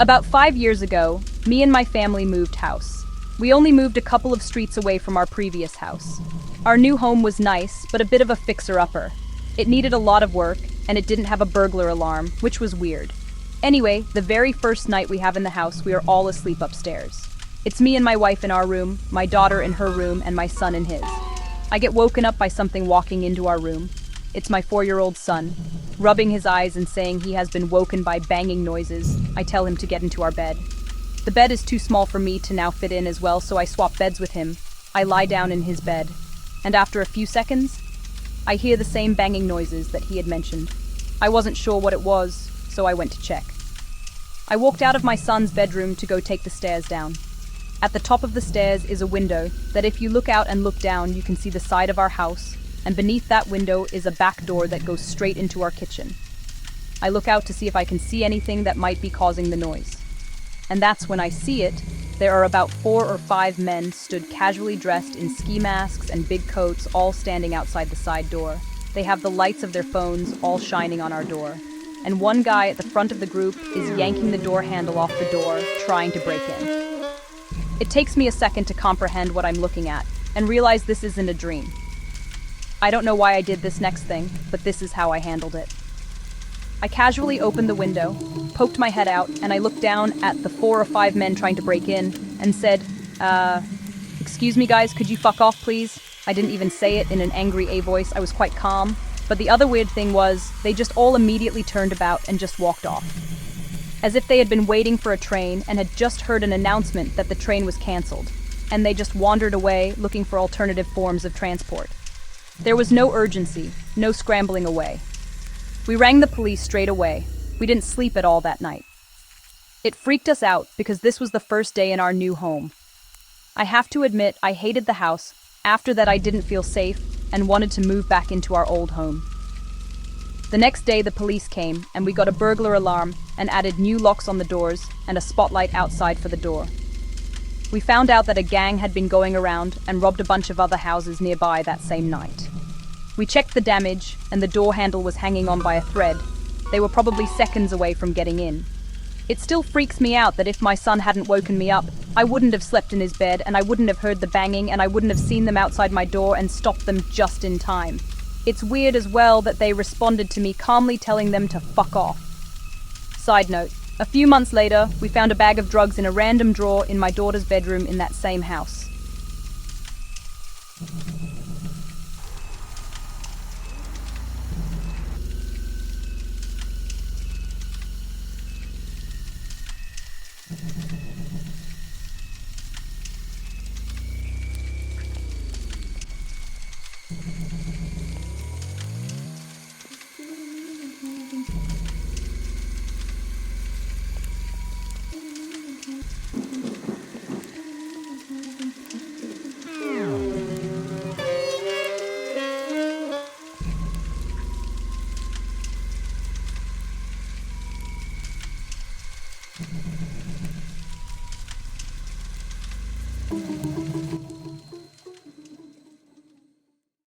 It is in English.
About 5 years ago, me and my family moved house. We only moved a couple of streets away from our previous house. Our new home was nice, but a bit of a fixer-upper. It needed a lot of work, and it didn't have a burglar alarm, which was weird. Anyway, the very first night we have in the house, we are all asleep upstairs. It's me and my wife in our room, my daughter in her room, and my son in his. I get woken up by something walking into our room. It's my 4-year-old son, rubbing his eyes and saying he has been woken by banging noises. I tell him to get into our bed. The bed is too small for me to now fit in as well, so I swap beds with him. I lie down in his bed, and after a few seconds, I hear the same banging noises that he had mentioned. I wasn't sure what it was, so I went to check. I walked out of my son's bedroom to go take the stairs down. At the top of the stairs is a window that if you look out and look down, you can see the side of our house, and beneath that window is a back door that goes straight into our kitchen. I look out to see if I can see anything that might be causing the noise. And that's when I see it. There are about 4 or 5 men stood casually dressed in ski masks and big coats, all standing outside the side door. They have the lights of their phones all shining on our door. And one guy at the front of the group is yanking the door handle off the door, trying to break in. It takes me a second to comprehend what I'm looking at and realize this isn't a dream. I don't know why I did this next thing, but this is how I handled it. I casually opened the window, poked my head out, and I looked down at the 4 or 5 men trying to break in and said, excuse me guys, could you fuck off please? I didn't even say it in an angry A voice, I was quite calm. But the other weird thing was, they just all immediately turned about and just walked off. As if they had been waiting for a train and had just heard an announcement that the train was cancelled, and they just wandered away looking for alternative forms of transport. There was no urgency, no scrambling away. We rang the police straight away. We didn't sleep at all that night. It freaked us out because this was the first day in our new home. I have to admit I hated the house. After that I didn't feel safe and wanted to move back into our old home. The next day the police came and we got a burglar alarm and added new locks on the doors and a spotlight outside for the door. We found out that a gang had been going around and robbed a bunch of other houses nearby that same night. We checked the damage and the door handle was hanging on by a thread. They were probably seconds away from getting in. It still freaks me out that if my son hadn't woken me up, I wouldn't have slept in his bed and I wouldn't have heard the banging and I wouldn't have seen them outside my door and stopped them just in time. It's weird as well that they responded to me calmly telling them to fuck off. Side note, a few months later, we found a bag of drugs in a random drawer in my daughter's bedroom in that same house.